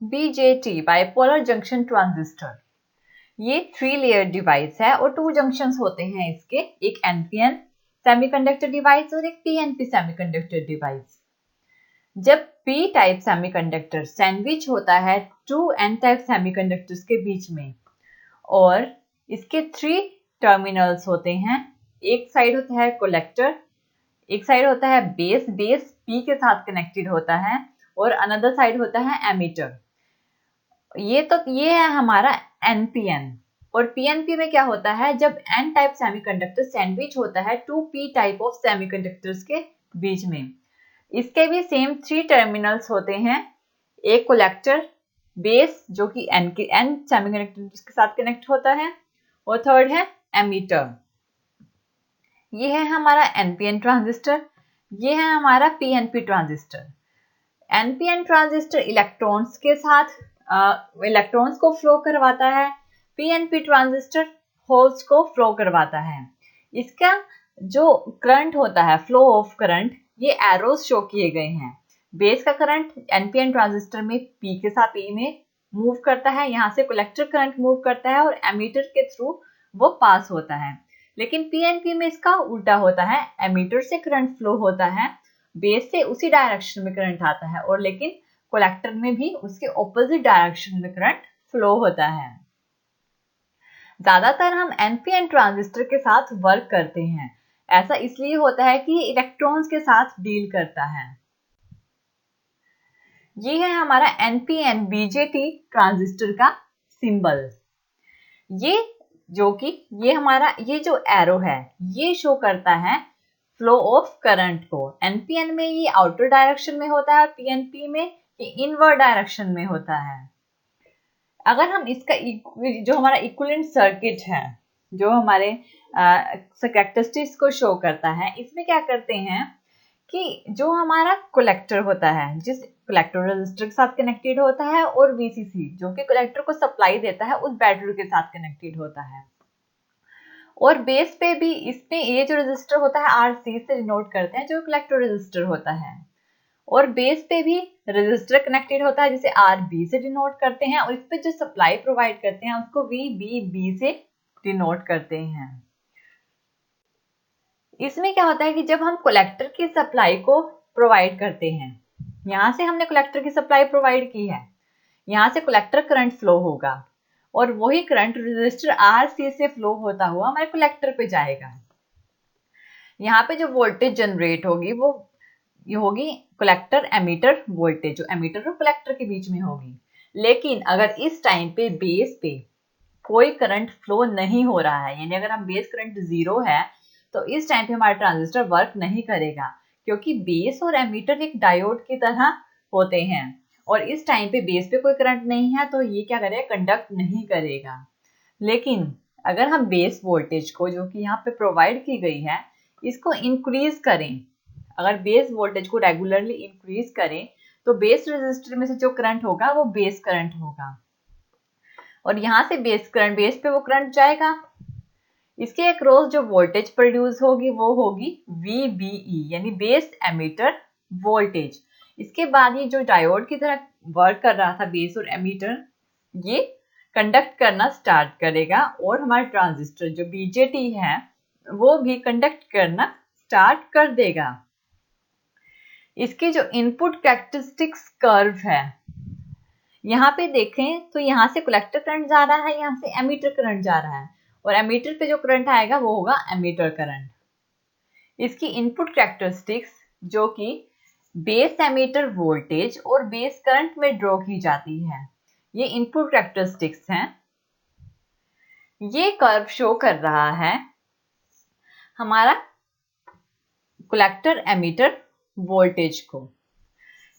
BJT bipolar junction transistor, ये 3 layer device है और 2 जंक्शंस होते हैं इसके, एक एनपीएन सेमीकंडक्टर डिवाइस और एक पीएनपी सेमीकंडक्टर डिवाइस। जब पी टाइप सेमीकंडक्टर सैंडविच होता है 2 एन टाइप सेमीकंडक्टर्स के बीच में और इसके 3 टर्मिनल्स होते हैं, एक साइड होता है कलेक्टर, एक साइड होता है बेस पी के साथ कनेक्टेड होता है और अनदर साइड होता है एमीटर। ये है हमारा एनपीएन। और पीएनपी में क्या होता है, जब एन टाइप सेमीकंडक्टर सैंडविच होता है 2 पी टाइप ऑफ सेमीकंडक्टर्स के बीच में। इसके भी सेम 3 टर्मिनल्स होते हैं, एक कलेक्टर, बेस जो कि एन सेमीकंडक्टर के साथ कनेक्ट होता है और थर्ड है एमीटर। ये है हमारा एनपीएन ट्रांजिस्टर, ये है हमारा PNP transistor. NPN transistor electrons के साथ इलेक्ट्रॉन्स को फ्लो करवाता है, पीएनपी ट्रांजिस्टर होल्स को फ्लो करवाता है। इसका जो करंट होता है, फ्लो ऑफ करंट, ये एरोस शो किए गए हैं। बेस का करंट एनपीएन ट्रांजिस्टर में पी के साथ पी में मूव करता है, यहाँ से कलेक्टर करंट मूव करता है और एमीटर के थ्रू वो पास होता है। लेकिन पीएनपी में इसका उल्टा होता है, एमीटर से करंट फ्लो होता है, बेस से उसी डायरेक्शन में करंट आता है और लेकिन कलेक्टर में भी उसके ऑपोजिट डायरेक्शन में करंट फ्लो होता है। ज्यादातर हम एनपीएन ट्रांजिस्टर के साथ वर्क करते हैं, ऐसा इसलिए होता है कि इलेक्ट्रॉन्स के साथ डील करता है। ये है हमारा एनपीएन बीजेटी ट्रांजिस्टर का सिंबल। ये हमारा ये जो एरो है ये शो करता है फ्लो ऑफ करंट को। एनपीएन में ये आउटर डायरेक्शन में होता है और पीएनपी में ये इनवर्ड डायरेक्शन में होता है। अगर हम इसका जो हमारा इक्विवेलेंट सर्किट है, जो हमारे कैरेक्टरिस्टिक्स को शो करता है, इसमें क्या करते हैं कि जो हमारा कलेक्टर होता है, जिस कलेक्टर रजिस्टर के साथ कनेक्टेड होता है, और वीसीसी जो कि कलेक्टर को सप्लाई देता है उस बैटरी के साथ कनेक्टेड होता है। और बेस पे भी इसमें ये जो रजिस्टर होता है आरसी से डिनोट करते हैं, जो कलेक्टर रजिस्टर होता है। और बेस पे भी रजिस्टर कनेक्टेड होता है जिसे आरबी से डिनोट करते हैं, और इस पे जो सप्लाई प्रोवाइड करते हैं उसको वीबीबी से डिनोट करते हैं। इसमें क्या होता है कि जब हम कलेक्टर की सप्लाई को प्रोवाइड करते हैं, यहाँ से हमने कलेक्टर की सप्लाई प्रोवाइड की है, यहाँ से कलेक्टर करंट फ्लो होगा और वही करंट रजिस्टर आरसी से फ्लो होता हुआ हमारे कलेक्टर पे जाएगा। यहाँ पे जो वोल्टेज जनरेट होगी वो ये होगी कलेक्टर एमीटर वोल्टेज, जो एमीटर और कलेक्टर के बीच में होगी। लेकिन अगर इस टाइम पे बेस पे कोई करंट फ्लो नहीं हो रहा है, यानी अगर हम बेस करंट 0 है, तो इस टाइम पे हमारा ट्रांजिस्टर वर्क नहीं करेगा, क्योंकि बेस और एमीटर एक डायोड की तरह होते हैं और इस टाइम पे बेस पे कोई करंट नहीं है तो ये क्या करेगा, कंडक्ट नहीं करेगा। लेकिन अगर हम बेस वोल्टेज को, जो कि यहाँ पे प्रोवाइड की गई है, इसको इंक्रीज करें, अगर बेस वोल्टेज को रेगुलरली इंक्रीज करें तो बेस रेजिस्टर में से जो करंट होगा वो बेस करंट होगा और यहाँ से बेस पे वो करंट जाएगा। इसके अक्रॉस जो वोल्टेज प्रोड्यूस होगी वो होगी VBE, यानी बेस एमीटर वोल्टेज। इसके बाद ये जो डायोड की तरह वर्क कर रहा था बेस और एमीटर, ये कंडक्ट करना स्टार्ट करेगा और हमारा ट्रांजिस्टर जो बीजेटी है वो भी कंडक्ट करना स्टार्ट कर देगा। इसकी जो इनपुट कैरेक्टरिस्टिक्स कर्व है, यहाँ पे देखें तो यहाँ से कलेक्टर करंट जा रहा है, यहाँ से एमीटर करंट जा रहा है और एमीटर पे जो करंट आएगा वो होगा एमीटर करंट। इसकी इनपुट कैरेक्टरिस्टिक्स जो कि बेस एमीटर वोल्टेज और बेस करंट में ड्रॉ की जाती है, ये इनपुट कैरेक्टरिस्टिक्स हैं। ये कर्व शो कर रहा है हमारा कलेक्टर एमीटर वोल्टेज को।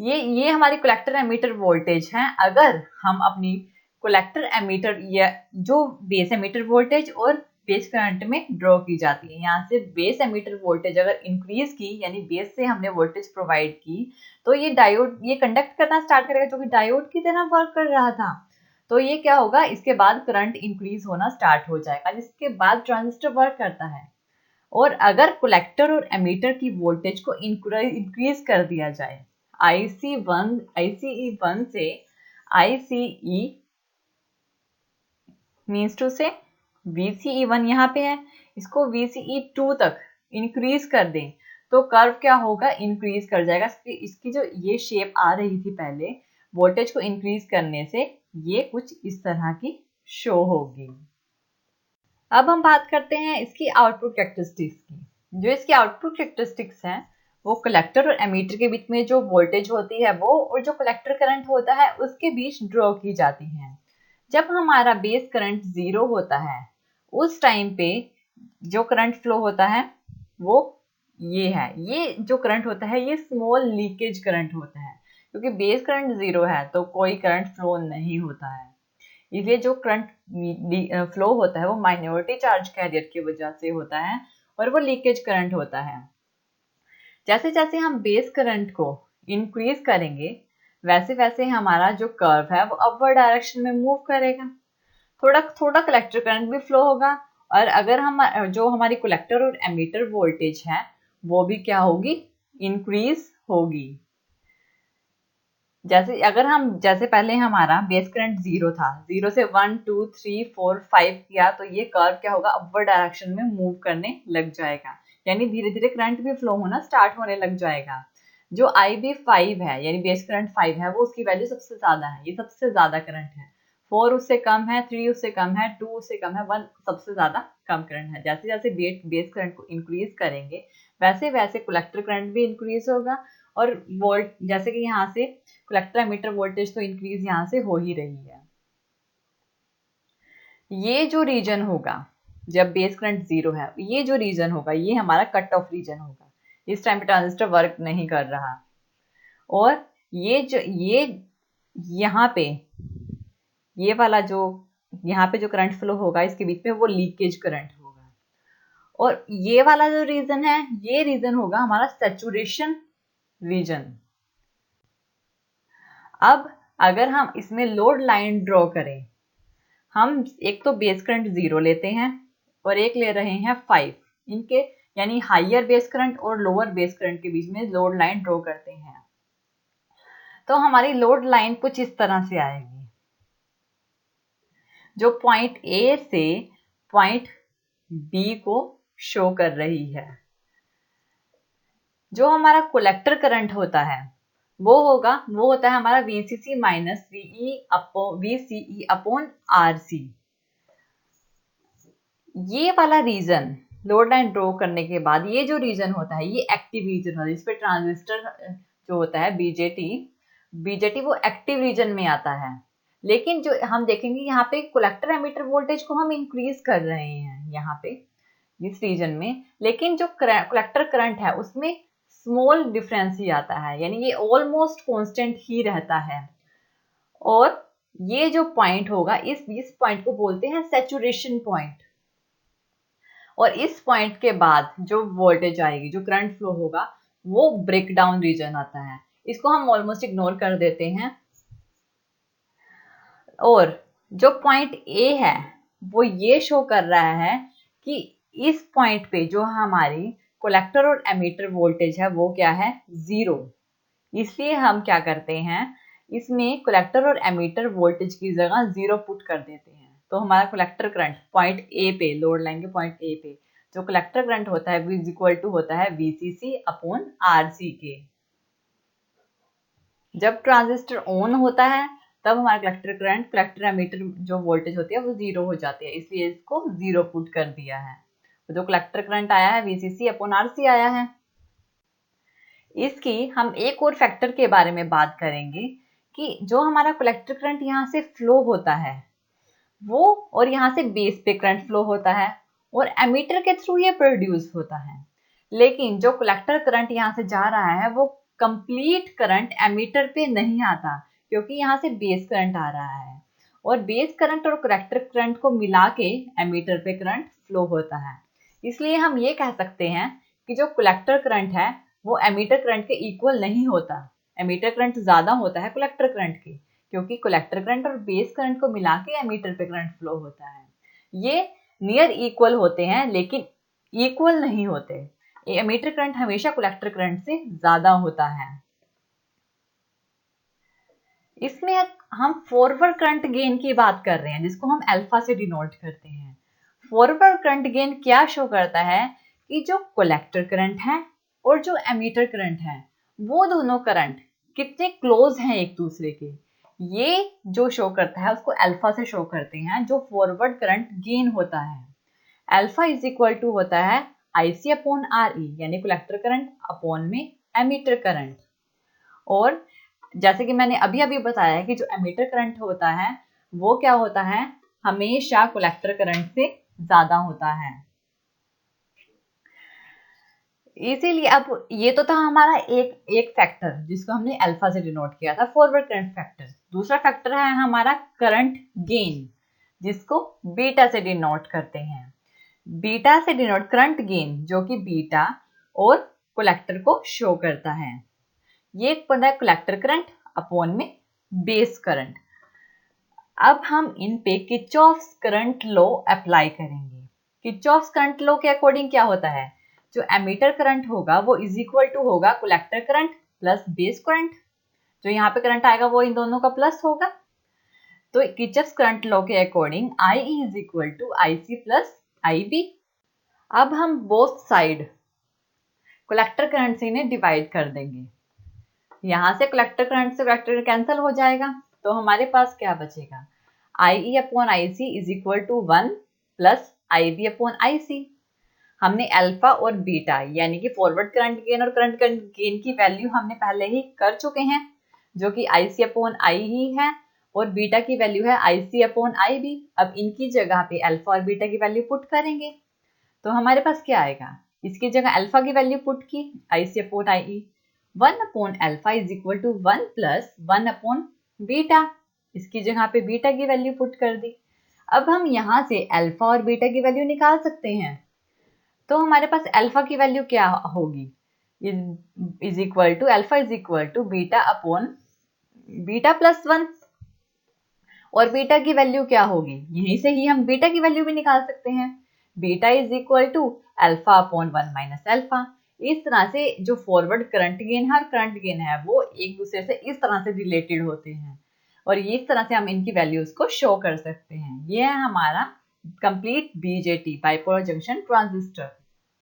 ये हमारी कलेक्टर एमीटर वोल्टेज है। अगर हम अपनी कलेक्टर एमीटर या जो बेस एमीटर वोल्टेज और बेस करंट में ड्रॉ की जाती है, यहाँ से बेस एमीटर वोल्टेज अगर इंक्रीज की, यानी बेस से हमने वोल्टेज प्रोवाइड की, तो ये डायोड ये कंडक्ट करना स्टार्ट करेगा, जो कि डायोड की तरह वर्क कर रहा था। तो ये क्या होगा, इसके बाद करंट इंक्रीज होना स्टार्ट हो जाएगा, जिसके बाद ट्रांजिस्टर वर्क करता है। और अगर कलेक्टर और एमीटर की वोल्टेज को इंक्रीज कर दिया जाए, ICE1 से ICE मीन्स टू से VCE1 यहाँ पे है, इसको VCE2 तक इंक्रीज कर दें तो कर्व क्या होगा, इंक्रीज कर जाएगा। इसकी जो ये शेप आ रही थी पहले, वोल्टेज को इंक्रीज करने से ये कुछ इस तरह की शो होगी। अब हम बात करते हैं इसकी आउटपुट कैरेक्टरिस्टिक्स की। जो इसकी आउटपुट कैरेक्टरिस्टिक्स हैं वो कलेक्टर और एमीटर के बीच में जो वोल्टेज होती है वो, और जो कलेक्टर करंट होता है उसके बीच ड्रॉ की जाती है। जब हमारा बेस करंट 0 होता है उस टाइम पे जो करंट फ्लो होता है वो ये है। ये जो करंट होता है ये स्मॉल लीकेज करंट होता है, क्योंकि बेस करंट 0 है तो कोई करंट फ्लो नहीं होता है। इसलिए जो करंट फ्लो होता है वो माइनॉरिटी चार्ज कैरियर की वजह से होता है और वो लीकेज करंट होता है। जैसे जैसे हम बेस करंट को इंक्रीज करेंगे वैसे वैसे हमारा जो कर्व है वो अपवर्ड डायरेक्शन में मूव करेगा। थोड़ा थोड़ा कलेक्टर करंट भी फ्लो होगा, और अगर हम जो हमारी कलेक्टर और एमीटर वोल्टेज है वो भी क्या होगी, इंक्रीज होगी। जैसे पहले हमारा बेस करंट 0 था, 0 से 1 2 3 4 5 किया तो ये कर्व क्या होगा, अपवर्ड डायरेक्शन में मूव करने लग जाएगा, यानी धीरे धीरे करंट भी फ्लो होना स्टार्ट होने लग जाएगा। जो IB5 है यानी बेस करंट 5 है वो उसकी वैल्यू सबसे ज्यादा है, ये सबसे ज्यादा करंट है। 4 उससे कम है, 3 उससे कम है, 2 उससे कम है, 1 सबसे ज्यादा कम करंट है। जैसे जैसे बेस करंट को इंक्रीज करेंगे वैसे वैसे कलेक्टर करंट भी इंक्रीज होगा, और वोल्ट जैसे कि यहाँ से कलेक्टर एमीटर वोल्टेज तो इंक्रीज यहाँ से हो ही रही है। ये जो रीजन होगा जब बेस करंट 0 है, ये जो रीजन होगा ये हमारा कट ऑफ रीजन होगा। इस टाइम पे ट्रांजिस्टर वर्क नहीं कर रहा, और ये यहाँ पे ये वाला जो यहाँ पे जो करंट फ्लो होगा इसके बीच में वो लीकेज करंट होगा। और ये वाला जो रीजन है ये रीजन होगा हमारा सैचुरेशन रीजन। अब अगर हम इसमें लोड लाइन ड्रॉ करें, हम एक तो बेस करंट 0 लेते हैं और एक ले रहे हैं 5, इनके यानी हाइयर बेस करंट और लोअर बेस करंट के बीच में लोड लाइन ड्रॉ करते हैं, तो हमारी लोड लाइन कुछ इस तरह से आएगी, जो पॉइंट A से पॉइंट B को शो कर रही है। जो हमारा कलेक्टर करंट होता है वो होता है हमारा VCC minus VCE upon RC। ये वाला रीजन लोड लाइन ड्रॉ करने के बाद ये जो रीजन होता है ये एक्टिव रीजन होता है, इस पे ट्रांजिस्टर जो होता है बीजेटी वो एक्टिव रीजन में आता है। लेकिन जो हम देखेंगे यहाँ पे कलेक्टर एमीटर वोल्टेज को हम इंक्रीज कर रहे हैं यहाँ पे इस रीजन में, लेकिन जो कलेक्टर करंट है उसमें स्मॉल डिफरेंस ही आता है, यानी ये ऑलमोस्ट कांस्टेंट ही रहता है। और ये जो पॉइंट होगा इस पॉइंट को बोलते हैं सैचुरेशन पॉइंट। और इस पॉइंट के बाद जो वोल्टेज आएगी, जो करंट फ्लो होगा वो ब्रेक डाउन रीजन आता है, इसको हम ऑलमोस्ट इग्नोर कर देते हैं। और जो पॉइंट A है वो ये शो कर रहा है कि इस पॉइंट पे जो हमारी कलेक्टर और एमीटर वोल्टेज है वो क्या है, 0। इसलिए हम क्या करते हैं, इसमें कलेक्टर और एमीटर वोल्टेज की जगह 0 पुट कर देते हैं। तो हमारा कलेक्टर करंट पॉइंट A पे, लोड लाइन के पॉइंट A पे जो कलेक्टर करंट होता है V इक्वल टू होता है VCC अपॉन RC के। जब ट्रांजिस्टर ऑन होता है तब हमारा कलेक्टर करंट, कलेक्टर एमीटर जो वोल्टेज होती है वो 0 हो जाती है, इसलिए इसको 0 पुट कर दिया है। तो जो कलेक्टर करंट आया है VCC अपॉन RC आया है। इसकी हम एक और फैक्टर के बारे में बात करेंगे कि जो हमारा कलेक्टर करंट यहाँ से फ्लो होता है वो, और यहाँ से बेस पे करंट फ्लो होता है और एमीटर के थ्रू ये प्रोड्यूस होता है, लेकिन जो कलेक्टर करंट यहाँ से जा रहा है वो कंप्लीट करंट एमीटर पे नहीं आता, क्योंकि यहाँ से बेस करंट आ रहा है और बेस करंट और कलेक्टर करंट को मिला के एमीटर पे करंट फ्लो होता है। इसलिए हम ये कह सकते हैं कि जो कलेक्टर करंट है वो एमीटर करंट के इक्वल नहीं होता, एमीटर करंट ज्यादा होता है कलेक्टर करंट के, क्योंकि कलेक्टर करंट और बेस करंट को मिला के एमीटर पे करंट फ्लो होता है। ये नियर इक्वल होते हैं लेकिन इक्वल नहीं होते, एमीटर करंट हमेशा कलेक्टर करंट से ज्यादा होता है। इसमें हम फॉरवर्ड करंट गेन की बात कर रहे हैं, जिसको हम अल्फा से डिनोट करते हैं। फॉरवर्ड करंट गेन क्या शो करता है कि जो कलेक्टर करंट है और जो एमीटर करंट है, वो दोनों करंट कितने क्लोज हैं एक दूसरे के, ये जो शो करता है उसको अल्फा से शो करते हैं, जो फॉरवर्ड करंट गेन होता है। अल्फा इज इक्वल टू होता है IC अपॉन RE, यानी कलेक्टर करंट अपॉन में एमीटर करंट। और जैसे कि मैंने अभी अभी बताया कि जो एमीटर करंट होता है वो क्या होता है, हमेशा कलेक्टर करंट से ज्यादा होता है। इसीलिए अब ये तो था हमारा एक फैक्टर जिसको हमने अल्फा से डिनोट किया था, फॉरवर्ड करंट फैक्टर। दूसरा फैक्टर है हमारा करंट गेन, जिसको बीटा से डिनोट करते हैं। बीटा से डिनोट करंट गेन, जो कि बीटा और कलेक्टर को शो करता है। ये पता है कलेक्टर करंट अपॉन में बेस करंट। अब हम इन पे किरचॉफ्स करंट लॉ अप्लाई करेंगे। किरचॉफ्स करंट लॉ के अकॉर्डिंग क्या होता है, जो एमीटर करंट होगा वो इज इक्वल टू होगा collector current plus base current. जो यहाँ पे करंट आएगा वो इन दोनों का प्लस होगा। तो किरचॉफ्स करंट लॉ के according IE is equal to IC plus IB। अब हम बोथ साइड कलेक्टर करंट से इन्हें डिवाइड कर देंगे। यहां से कलेक्टर करंट से कलेक्टर कैंसिल हो जाएगा, तो हमारे पास क्या बचेगा, IE upon IC is equal to 1 plus IB upon IC। हमने अल्फा और बीटा यानी कि फॉरवर्ड करंट गेन और करंट गेन की वैल्यू हमने पहले ही कर चुके हैं, जो कि IC अपॉन I ही है, और बीटा की वैल्यू है IC अपॉन IB। अब इनकी जगह पे अल्फा और बीटा की वैल्यू पुट करेंगे, तो हमारे पास क्या आएगा, इसकी जगह अल्फा की वैल्यू पुट की IC upon IE, 1 upon alpha is equal to 1 plus 1 upon beta, इसकी जगह पे बीटा की वैल्यू पुट कर दी। अब हम यहाँ से अल्फा और बीटा की वैल्यू निकाल सकते हैं, तो हमारे पास अल्फा की वैल्यू क्या होगी, is equal to alpha is equal to beta upon beta plus 1, और बीटा की वैल्यू क्या होगी, यहीं से ही हम बीटा की वैल्यू भी निकाल सकते हैं, beta is equal to alpha upon 1 minus alpha. इस तरह से जो फॉरवर्ड करंट गेन है और करंट गेन है वो एक दूसरे से इस तरह से रिलेटेड होते हैं, और इस तरह से हम इनकी वैल्यूज को शो कर सकते हैं। ये है हमारा complete BJT, bipolar junction transistor.